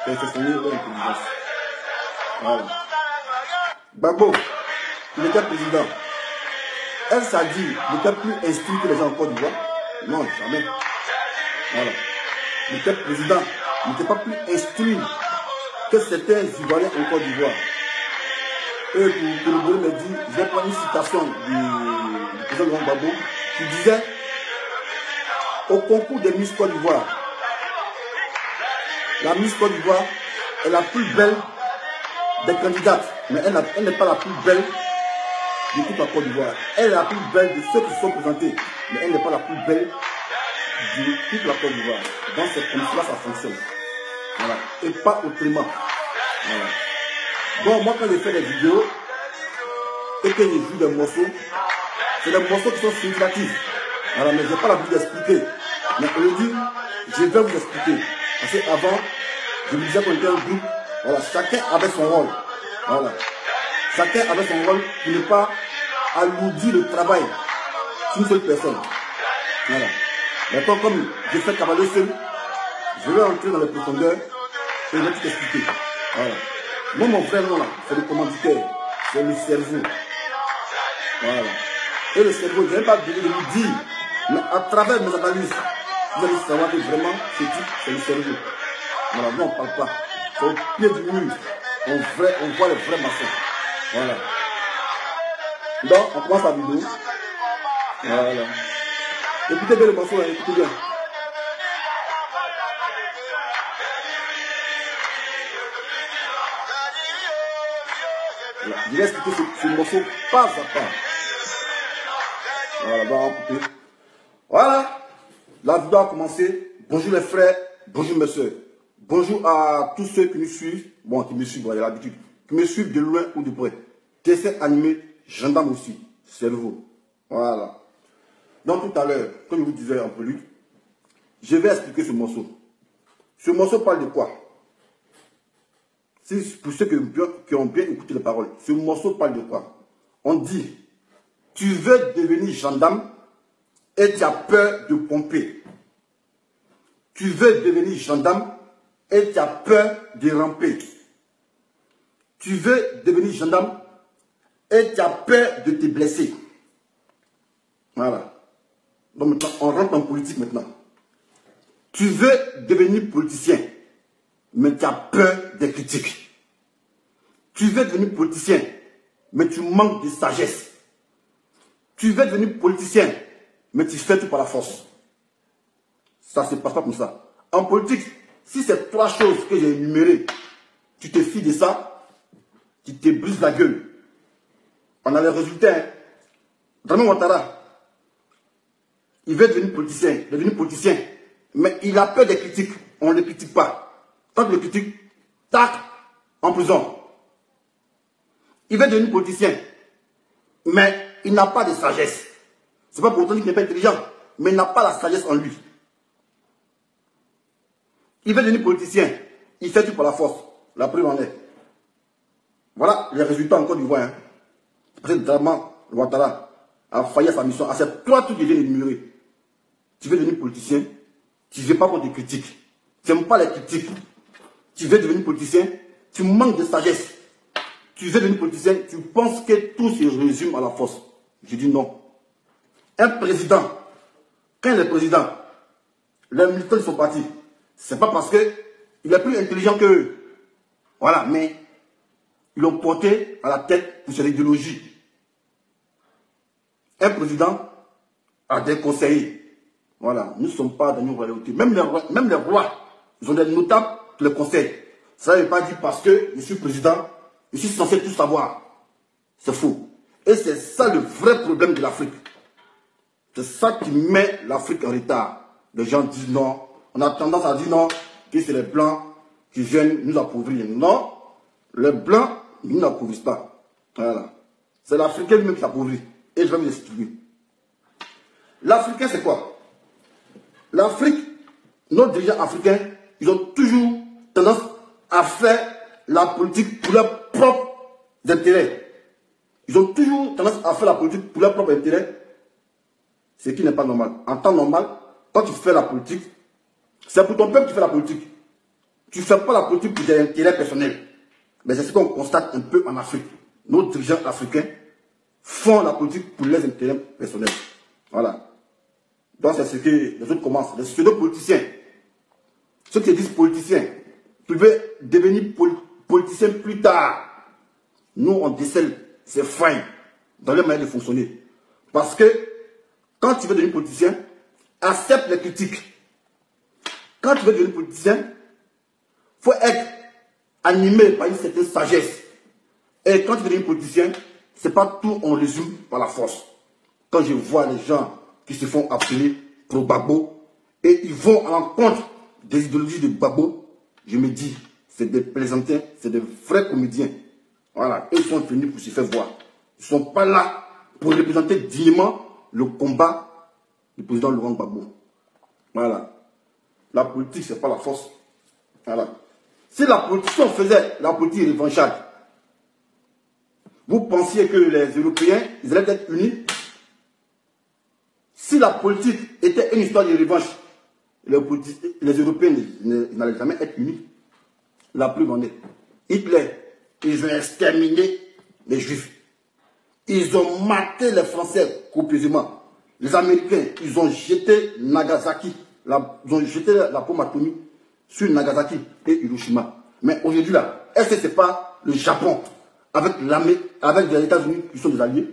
perfectionner leur intelligence. Voilà. Gbagbo, il était président. El Sadi n'était plus instruit que les gens en Côte d'Ivoire. Non, jamais. Voilà. Il était président, il n'était pas plus instruit que certains Ivoiriens en Côte d'Ivoire. Et pour le bonheur me dit, je vais prendre une citation du président Laurent Gbagbo qui disait au concours de Miss Côte d'Ivoire, la Miss Côte d'Ivoire est la plus belle des candidates, mais elle n'est pas la plus belle de toute la Côte d'Ivoire. Elle est la plus belle de ceux qui se sont présentés, mais elle n'est pas la plus belle de toute la Côte d'Ivoire. Dans cette commission-là, ça fonctionne. Voilà. Et pas autrement. Voilà. Bon, moi, quand je fais des vidéos et que je joue des morceaux, c'est des morceaux qui sont significatifs. Voilà, mais je n'ai pas l'habitude d'expliquer. Mais aujourd'hui, je vais vous expliquer. Parce qu'avant, je vous disais qu'on était un groupe. Voilà, chacun avait son rôle. Voilà. Chacun avait son rôle pour ne pas alourdir le travail d'une seule personne. Voilà. Maintenant, comme je fais cavaler seul, je vais entrer dans les profondeurs et je vais tout expliquer. Voilà. Moi, mon frère, non, là, c'est le commanditaire, c'est le cerveau. Voilà. Et le cerveau, je n'ai pas besoin de lui dire, mais à travers mes analyses, vous allez savoir que vraiment, ce type, c'est le cerveau. Voilà, nous, on ne parle pas. C'est au pied du mur. On voit les vrais maçons. Voilà. Donc, on commence la vidéo. Voilà. Écoutez bien le morceau, hein, écoutez bien. Voilà. Je vais expliquer ce morceau pas à pas. Voilà, on va couper. Voilà. La vidéo a commencé. Bonjour les frères, bonjour mes soeurs. Bonjour à tous ceux qui nous suivent. Bon, qui me suivent, voilà, l'habitude. Qui me suivent de loin ou de près. Dessin animé, gendarme aussi. Cerveau. Voilà. Donc tout à l'heure, comme je vous disais en prélude, je vais expliquer ce morceau. Ce morceau parle de quoi? Pour ceux qui ont bien écouté les paroles, ce morceau parle de quoi? On dit, tu veux devenir gendarme et tu as peur de pomper. Tu veux devenir gendarme et tu as peur de ramper. Tu veux devenir gendarme et tu as peur de te blesser. Voilà. Donc maintenant, on rentre en politique maintenant. Tu veux devenir politicien, mais tu as peur des critiques. Tu veux devenir politicien, mais tu manques de sagesse. Tu veux devenir politicien, mais tu fais tout par la force. Ça ne se passe pas comme ça. En politique, si c'est trois choses que j'ai énumérées, tu te fies de ça, tu te brises la gueule. On a les résultats. Hein. Dramé Ouattara, il veut devenir politicien, mais il a peur des critiques. On ne le critique pas. Quand on le critique, tac, en prison. Il veut devenir politicien, mais il n'a pas de sagesse. Ce n'est pas pour autant qu'il n'est pas intelligent, mais il n'a pas la sagesse en lui. Il veut devenir politicien, il fait tout par la force. La preuve en est. Voilà les résultats en Côte d'Ivoire. Hein. Parce que Dramé Ouattara a failli à sa mission. À ces trois trucs que je viens d'énumérer. Tu veux devenir politicien, tu ne veux pas qu'on te critique. Tu n'aimes pas les critiques. Tu veux devenir politicien, tu manques de sagesse. Tu veux devenir politicien, tu penses que tout se résume à la force. Je dis non. Un président, quand il est président, les militants de son parti, ce n'est pas parce qu'il est plus intelligent qu'eux. Voilà, mais ils l'ont porté à la tête pour son idéologie. Un président a des conseillers. Voilà, nous ne sommes pas dans une royauté. Même les rois, ils ont des notables qui les conseillent. Ça ne veut pas dire parce que je suis président, je suis censé tout savoir. C'est faux. Et c'est ça le vrai problème de l'Afrique. C'est ça qui met l'Afrique en retard. Les gens disent non. On a tendance à dire non, que c'est les Blancs qui viennent nous appauvrir. Non, les Blancs ne nous appauvrissent pas. Voilà. C'est l'Africain lui-même qui s'appauvrit. Et je vais vous expliquer. L'Africain, c'est quoi? L'Afrique, nos dirigeants africains, ils ont toujours tendance à faire la politique pour leurs propres intérêts. Ils ont toujours tendance à faire la politique pour leurs propres intérêts, ce qui n'est pas normal. En temps normal, quand tu fais la politique, c'est pour ton peuple que tu fais la politique. Tu ne fais pas la politique pour des intérêts personnels. Mais c'est ce qu'on constate un peu en Afrique. Nos dirigeants africains font la politique pour les intérêts personnels. Voilà. Donc c'est ce que les autres commencent. Les pseudo-politiciens, ceux qui disent politiciens, tu veux devenir politicien plus tard. Nous, on décèle ces failles dans leur manière de fonctionner. Parce que quand tu veux devenir politicien, accepte les critiques. Quand tu veux devenir politicien, il faut être animé par une certaine sagesse. Et quand tu veux devenir politicien, c'est pas tout on résume par la force. Quand je vois les gens qui se font appeler pro-Gbagbo et ils vont à l'encontre des idéologies de Gbagbo, je me dis, c'est des plaisantins, c'est des vrais comédiens. Voilà, ils sont venus pour se faire voir. Ils ne sont pas là pour représenter dignement le combat du président Laurent Gbagbo. Voilà. La politique, ce n'est pas la force. Voilà. Si la politique, si on faisait la politique revancharde, vous pensiez que les Européens, ils allaient être unis? Si la politique était une histoire de revanche, les Européens n'allaient jamais être unis. La preuve en est. Hitler, ils ont exterminé les Juifs. Ils ont maté les Français copieusement. Les Américains, ils ont jeté Nagasaki, ils ont jeté la bombe atomique sur Nagasaki et Hiroshima. Mais aujourd'hui là, est-ce que ce n'est pas le Japon avec les États-Unis qui sont des alliés?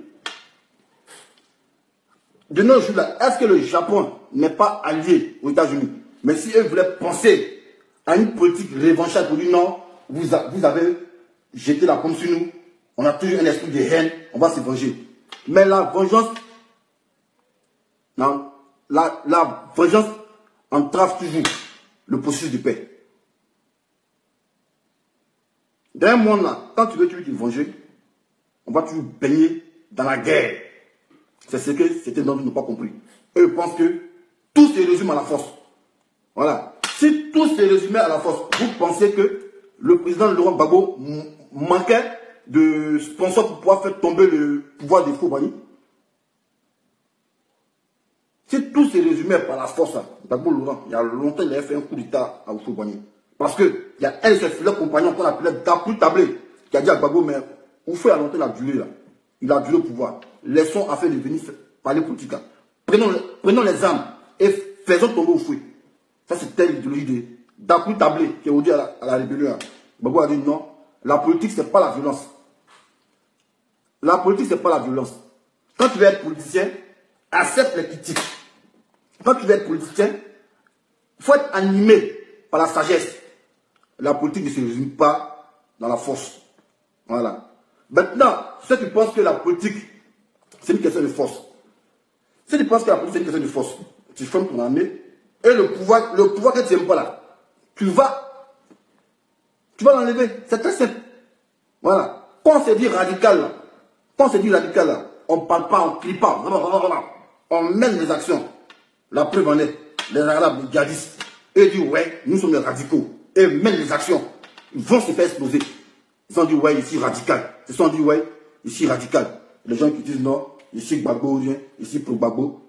De nos jours là, est-ce que le Japon n'est pas allié aux États-Unis? Mais si eux voulaient penser à une politique revancharde pour dire non, vous avez jeté la bombe sur nous, on a toujours un esprit de haine, on va se venger. Mais la vengeance, non, la vengeance entrave toujours le processus de paix. Dans un monde là, quand tu veux te venger, on va toujours baigner dans la guerre. C'est ce que certains d'entre nous n'ont pas compris. Eux pensent que tout se résume à la force. Voilà. Si tout se résumait à la force, vous pensez que le président Laurent Gbagbo manquait de sponsors pour pouvoir faire tomber le pouvoir des Fobani? Si tout se résumait par la force, Gbagbo Laurent, il y a longtemps, il avait fait un coup d'État à Fobani. Parce qu'il y a un de ses fidèles compagnons qu'on appelait Dapou Tablé, qui a dit à Gbagbo, mais Oufou a longtemps duré là. Il a duré au pouvoir. Laissons afin de venir parler politique. Prenons les armes et faisons tomber Oufou. Ça, c'était l'idéologie de Dapou Tablé, qui est aujourd'hui à la rébellion. Gbagbo a dit non, la politique, ce n'est pas la violence. La politique, ce n'est pas la violence. Quand tu veux être politicien, accepte les critiques. Quand tu veux être politicien, il faut être animé par la sagesse. La politique ne se résume pas dans la force. Voilà. Maintenant, ceux qui pensent que la politique, c'est une question de force. Si tu penses que la politique, c'est une question de force, tu fermes ton armée, et le pouvoir que tu n'aimes pas là, tu vas l'enlever. C'est très simple. Voilà. Quand on se dit radical là, on ne parle pas, on ne crie pas. On mène les actions. La preuve en est, les Arabes, les djihadistes, ils disent ouais, nous sommes les radicaux. Et mènent les actions. Ils vont se faire exploser. Ils se sont dit ouais, ici radical. Ils se sont dit ouais, ici radical. Les gens qui disent non, ici Gbagbo, ici pro Gbagbo.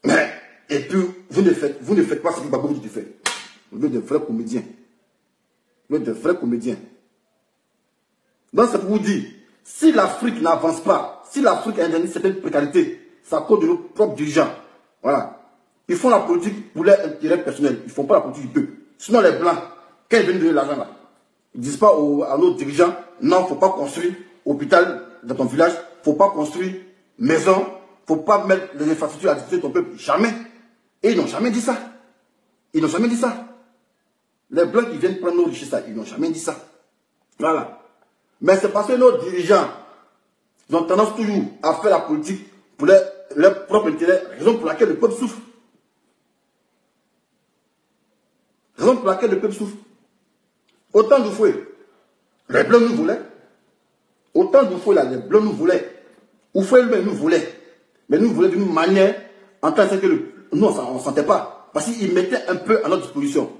Mais, et puis, vous ne faites pas ce que Gbagbo dit de faire. Vous êtes de vrais comédiens. Vous êtes de vrais comédiens. Donc c'est pour vous dire, si l'Afrique n'avance pas, si l'Afrique a une certaine précarité, c'est à cause de nos propres dirigeants. Voilà. Ils font la politique pour leur intérêt personnel. Ils ne font pas la politique du peuple. Sinon les Blancs, quand ils viennent donner l'argent là, ils ne disent pas à nos dirigeants, non, il ne faut pas construire hôpital dans ton village, il ne faut pas construire maison, il ne faut pas mettre les infrastructures à disposition de ton peuple. Jamais. Et ils n'ont jamais dit ça. Ils n'ont jamais dit ça. Les Blancs qui viennent prendre nos richesses, ils n'ont jamais dit ça. Voilà. Mais c'est parce que nos dirigeants, ils ont tendance toujours à faire la politique pour leur propre intérêt, raison pour laquelle le peuple souffre. Raison pour laquelle le peuple souffre. Autant de fouet, les Blancs nous voulaient. Autant de fouet là, les Blancs nous voulaient. Oufoué lui-même nous voulait. Mais nous voulait d'une manière, en tant que nous, on ne sentait pas. Parce qu'il mettait un peu à notre disposition.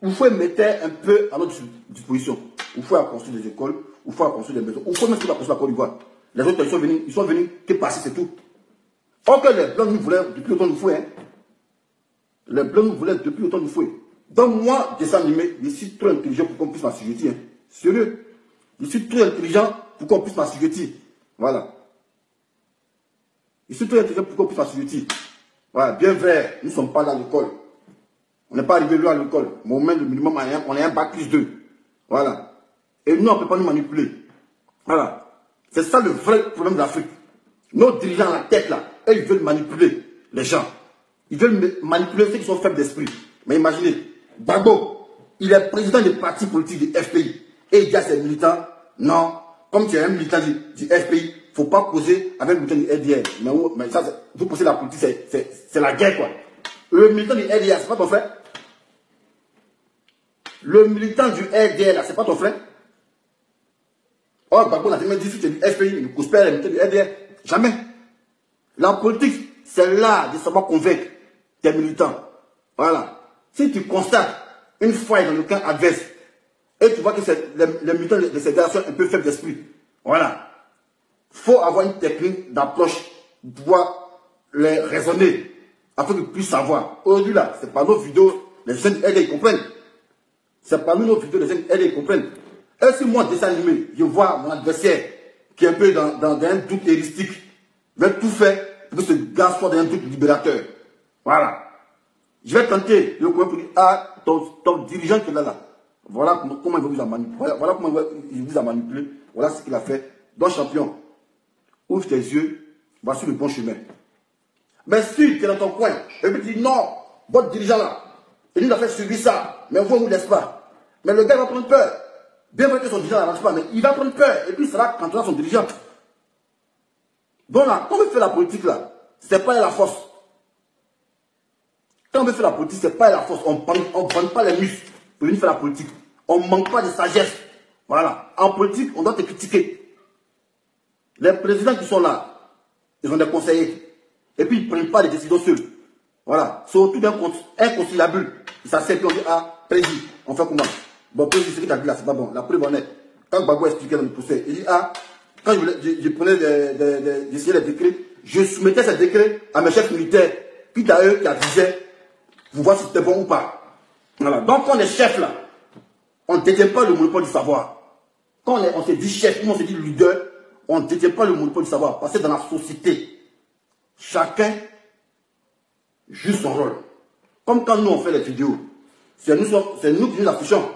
Oufoué mettait un peu à notre disposition. Oufoué a construit des écoles, Oufoué a construit des maisons. Oufoué même qui a construit la Côte d'Ivoire. Les autres, ils sont venus que passer, c'est tout. Or que les Blancs nous voulaient depuis autant de fouet. Hein. Les Blancs nous voulaient depuis autant de fouet. Donc moi, dessin animé, je suis trop intelligent pour qu'on puisse m'assujettir. Hein. Sérieux. Je suis trop intelligent pour qu'on puisse m'assujettir. Voilà. Je suis trop intelligent pour qu'on puisse m'assujettir. Voilà, bien vrai, nous ne sommes pas là à l'école. On n'est pas arrivé là à l'école. Mais au moins, le minimum, on est un bac plus 2. Voilà. Et nous, on ne peut pas nous manipuler. Voilà. C'est ça le vrai problème de l'Afrique. Nos dirigeants à la tête, là, eux, ils veulent manipuler les gens. Ils veulent manipuler ceux qui sont faibles d'esprit. Mais imaginez, Gbagbo, il est président du parti politique du FPI. Et il dit à ses militants, non, comme tu es un militant du FPI, il ne faut pas causer avec le militant du LDR. Mais ça, vous posez la politique, c'est la guerre, quoi. Le militant du LDR, c'est pas ton frère? Le militant du LDR, là, c'est pas ton frère? Oh, Gbagbo, on a tellement dit que tu es du FPI, il ne cause pas les militants du LDR. Jamais. La politique, c'est là de savoir convaincre tes militants. Voilà. Si tu constates une faille dans le camp adverse, et tu vois que les militants de ces gars sont un peu faibles d'esprit, voilà. Il faut avoir une technique d'approche pour pouvoir les raisonner, afin qu'ils puissent savoir. Aujourd'hui, là, c'est pas nos vidéos, les jeunes, ils comprennent. C'est pas nos vidéos, les jeunes, ils comprennent. Et si moi, dessin animé, je vois mon adversaire qui est un peu dans un doute héristique, je vais tout faire pour que ce gars soit dans un doute libérateur. Voilà. Je vais tenter de pour dire, ah, ton dirigeant qui est là, voilà comment il va vous a manipulé. Voilà comment il vous a manipulé. Voilà ce qu'il a fait. Donc, champion, ouvre tes yeux, va sur le bon chemin. Mais si tu es dans ton coin, et puis tu dis non, votre dirigeant là, il nous a fait subir ça, mais vous ne vous laisse pas. Mais le gars va prendre peur. Bien vrai que son dirigeant n'arrange pas, mais il va prendre peur. Et puis il sera quand on a son dirigeant. Donc là, quand on fait la politique là, c'est pas la force. Quand on veut faire la politique, c'est pas la force. On ne prend pas les muscles pour venir faire la politique. On ne manque pas de sagesse. Voilà. En politique, on doit te critiquer. Les présidents qui sont là, ils ont des conseillers. Et puis, ils ne prennent pas les décisions seuls. Voilà. C'est autour d'un inconciliable. Ils s'asseyent et on dit, ah, président, on fait comment? Bon, président, ce que tu as dit là, c'est pas bon. La preuve en est. Quand Gbagbo expliquait dans le procès, il dit, ah, quand je prenais des décrets, je soumettais ces décrets à mes chefs militaires, puis à eux qui disaient, vous voyez si c'était bon ou pas. Voilà. Donc, quand on est chef là, on ne détient pas le monopole du savoir. Quand on se dit chef, on se dit leader, on ne détient pas le monopole du savoir. Parce que dans la société, chacun joue son rôle. Comme quand nous on fait les vidéos, c'est nous qui nous affichons.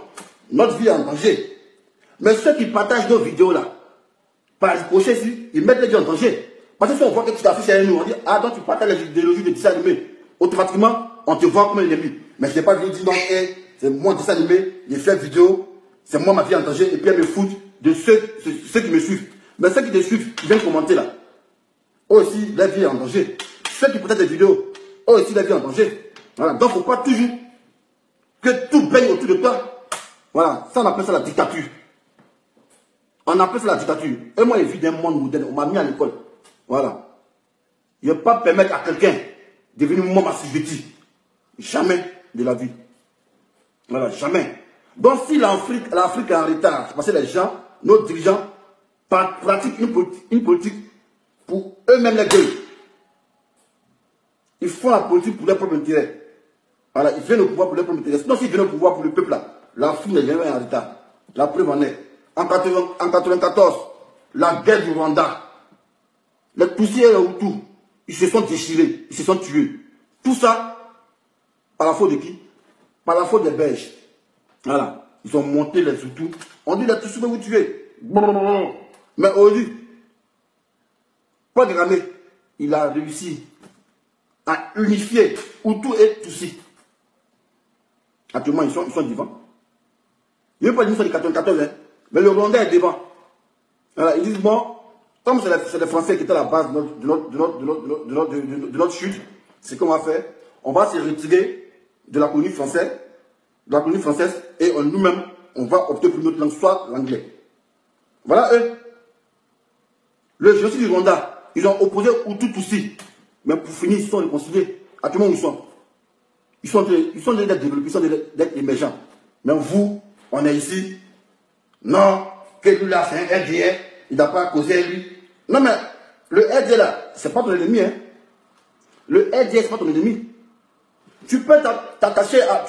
Notre vie est en danger. Mais ceux qui partagent nos vidéos là, par ricochet ici, ils mettent les gens en danger. Parce que si on voit que tu t'affiches avec nous, on dit, ah donc tu partages les idéologies de dessin animé. Automatiquement, on te voit comme un ennemi. Mais je n'ai pas dit non, hey, c'est moi dessin animé, j'ai fait vidéo, c'est moi ma vie en danger, et puis elle me fout de ceux qui me suivent. Mais ceux qui te suivent, qui viennent commenter là, eux aussi, la vie est en danger. Ceux qui partagent des vidéos, eux aussi, la vie est en danger. Voilà. Donc, il ne faut pas toujours que tout baigne autour de toi. Voilà. Ça, on appelle ça la dictature. On appelle ça la dictature. Et moi, je vis d'un monde moderne. On m'a mis à l'école. Voilà. Je ne vais pas permettre à quelqu'un de devenir moi assujetti. Jamais de la vie. Voilà, jamais. Donc, si l'Afrique est en retard, c'est parce que les gens, nos dirigeants, pratiquent une politique pour eux-mêmes les gueules. Ils font la politique pour leur propre intérêt. Voilà, ils viennent au pouvoir pour leur propre intérêt. Sinon, s'ils viennent au pouvoir pour le peuple, là, l'Afrique n'est jamais en retard. La preuve en est. En 1994, la guerre du Rwanda, les Tutsis et les Hutus, ils se sont déchirés, ils se sont tués. Tout ça, par la faute de qui? Par la faute des Belges. Voilà. Ils ont monté les Hutus. On dit les Tutsis vont vous tuer. Mais aujourd'hui, Paul Kagame, il a réussi à unifier Hutus et Tutsis. Actuellement, ils sont devant. Il n'y a pas de mission de 94, hein, mais le Rwanda est devant. Voilà, ils disent, bon, comme c'est les Français qui étaient à la base de notre chute, c'est qu'on va faire. On va se retirer de la colonie française, et nous-mêmes, on va opter pour notre langue, soit l'anglais. Voilà eux. Le génocide du Rwanda, ils ont opposé Hutu Tutsi. Mais pour finir, ils sont réconciliés. Actuellement, où ils sont? Ils sont déjà développés, ils sont déjà émergents. Mais vous, on est ici. Non, que lui là, c'est un LDR, il n'a pas causé lui. Non, mais le LDR là, c'est pas ton ennemi. Hein. Le LDR, c'est pas ton ennemi. Tu peux t'attacher à...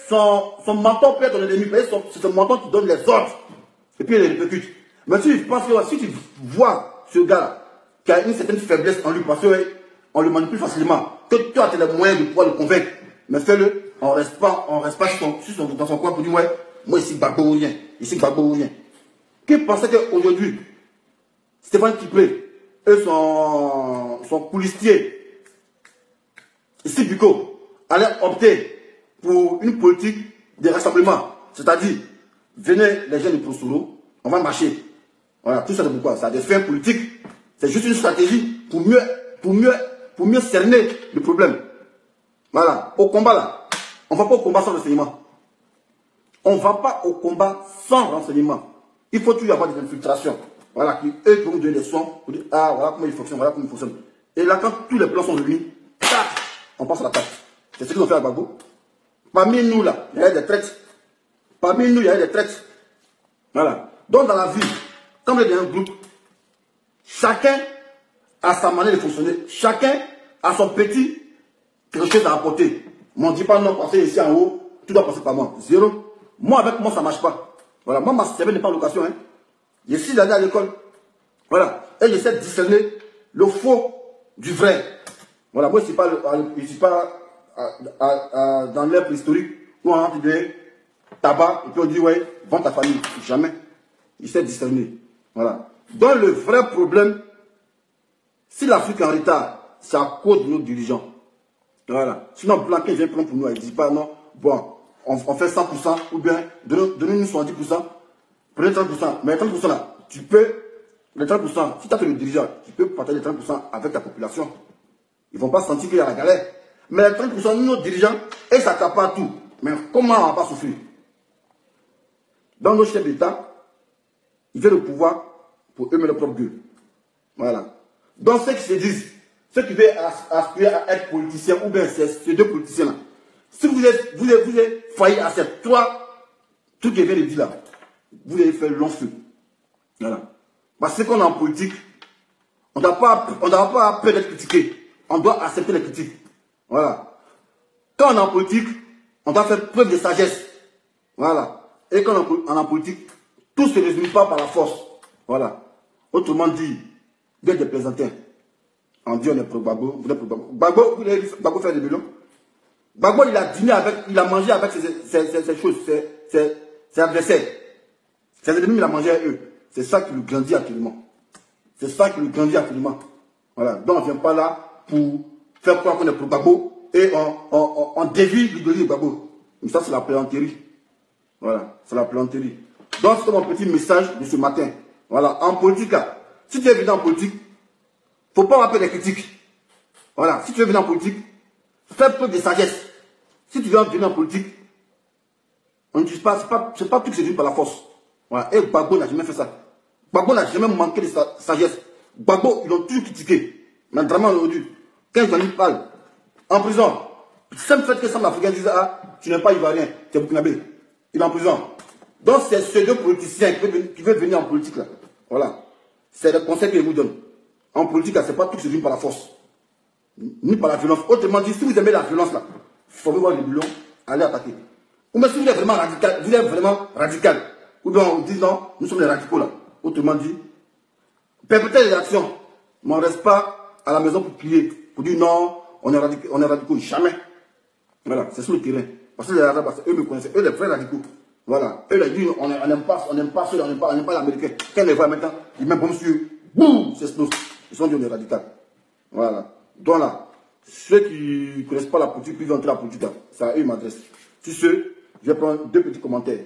Son menton peut être ton ennemi. C'est son menton qui donne les ordres. Et puis il les répercute. Mais si tu vois ce gars qui a une certaine faiblesse en lui, parce qu'on le manipule facilement, que tu as les moyens de pouvoir le convaincre, mais fais-le, on reste pas dans son coin pour dire, ouais, moi ici, Gbagbo ou rien. Ici, Gbagbo ou rien. Qui pensait qu'aujourd'hui, Stéphane Kipré et son coulissier, ici Buko, allaient opter pour une politique de rassemblement. C'est-à-dire, venez les jeunes de Prosuro, on va marcher. Voilà, tout ça c'est pourquoi? Ça a des fins politiques. C'est juste une stratégie pour mieux cerner le problème. Voilà, au combat là, on ne va pas au combat sans renseignement. On ne va pas au combat sans renseignement. Il faut toujours y avoir des infiltrations. Voilà, eux qui vont nous donner des sons pour dire, ah voilà comment il fonctionne, voilà comment il fonctionne. Et là, quand tous les plans sont réunis, tac, on passe à la tâche. C'est ce qu'ils ont fait à Gbagbo. Parmi nous là, il y a des traites. Parmi nous, il y a des traites. Voilà. Donc dans la vie, comme il y a un groupe, chacun a sa manière de fonctionner. Chacun a son petit quelque chose à apporter. On ne dit pas non, passer ici en haut, tout doit passer par moi. Zéro. Moi, avec moi, ça ne marche pas. Voilà. Moi, ma cervelle n'est pas en location. Hein. J'ai 6 années à l'école. Voilà. Et j'essaie de discerner le faux du vrai. Voilà. Moi, je ne suis pas dans l'ère préhistorique où on rentre de tabac et puis on dit, ouais, vends ta famille. Jamais. J'essaie de discerner. Voilà. Donc, le vrai problème, si l'Afrique est en retard, c'est à cause de nos dirigeants. Voilà. Sinon, Blanquet vient prendre pour nous. Il ne dit pas non, bon, on fait 100% ou bien donnez-nous 70%, prenez 30%. Mais les 30% là, tu peux, les 30%, si tu as le dirigeant, tu peux partager les 30% avec ta population. Ils ne vont pas sentir qu'il y a la galère. Mais les 30%, nous, nos dirigeants, et ça tape pas tout. Mais comment on ne va pas souffrir? Dans nos chefs d'État, ils veulent le pouvoir pour eux-mêmes leur propre gueule. Voilà. Donc, ceux qui se disent, ceux qui veulent aspirer à être politiciens, ou bien ces deux politiciens-là, si vous avez failli à ces 3 trucs que je viens de dire là, vous avez fait long feu. Voilà. Parce que qu'on est en politique, on ne doit pas peur d'être critiqué. On doit accepter les critiques. Voilà. Quand on est en politique, on doit faire preuve de sagesse. Voilà. Et quand on est en politique, tout ne se résume pas par la force. Voilà. Autrement dit, vous êtes des plaisantins. On dit on est pro Gbagbo, vous êtes pro Gbagbo. Gbagbo, vous avez vu Gbagbo faire des bidons? Gbagbo, il a dîné avec, il a mangé avec ses choses, ses adversaires. Ses ennemis, il a mangé avec eux. C'est ça qui lui grandit actuellement. C'est ça qui lui grandit actuellement. Voilà. Donc on ne vient pas là pour faire croire qu'on est pro Gbagbo et on dévie l'idéologie de Gbagbo. Mais ça, c'est la plaisanterie. Voilà. C'est la plaisanterie. Donc c'est mon petit message de ce matin. Voilà. En politique, là, si tu es venu en politique, il ne faut pas rappeler les critiques. Voilà. Si tu veux venir en politique, fais preuve de sagesse. Si tu veux venir en politique, on ne dit pas, c'est pas tout qui se dit par la force. Voilà. Et Gbagbo n'a jamais fait ça. Gbagbo n'a jamais manqué de sagesse. Gbagbo, ils l'ont toujours critiqué. Mais vraiment aujourd'hui, quand ils parlent, en prison, simple fait que Sam l'Africain dise, ah, tu n'es pas ivoirien, tu es burkinabé. Il est en prison. Donc c'est ces deux politiciens qui veulent venir en politique là. Voilà. C'est le conseil que je vous donne. En politique, ce n'est pas tout qui se vient par la force. Ni par la violence. Autrement dit, si vous aimez la violence là, formez voir les boulons, allez attaquer. Ou bien si vous êtes vraiment radical, ou bien on dit non, nous sommes les radicaux là. Autrement dit, perpétuez les actions. Mais on ne reste pas à la maison pour plier, pour dire non, on est radicaux. Jamais. Voilà, c'est sur le terrain. Parce que les Arabes, eux me connaissent, eux les vrais radicaux. Voilà. Eux les disent, on n'aime pas ceux, on n'aime pas l'américain. Quand ils les voient maintenant, ils mettent bombe sur eux. Boum, c'est explose. Ils sont dit on est radical. Voilà. Donc là, ceux qui ne connaissent pas la politique, puis ils vont entrer la politique, c'est à eux qu'ils m'adressent. Sur ce, je vais prendre 2 petits commentaires.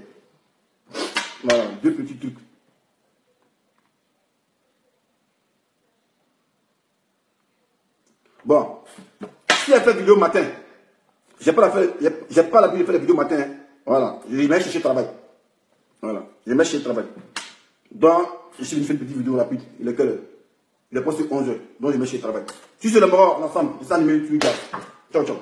Voilà, 2 petits trucs. Bon, si elle fait vidéo matin, j'ai pas l'habitude de faire les vidéos matin. Hein. Voilà, je vais chercher le travail. Voilà, je vais chercher le travail. Donc, je suis venu faire une petite vidéo rapide. Il est quelle heure? Il est passé 11h. Donc, je vais chercher le travail. Si c'est le moment, ensemble, c'est ça, numéro 8. Ciao, ciao.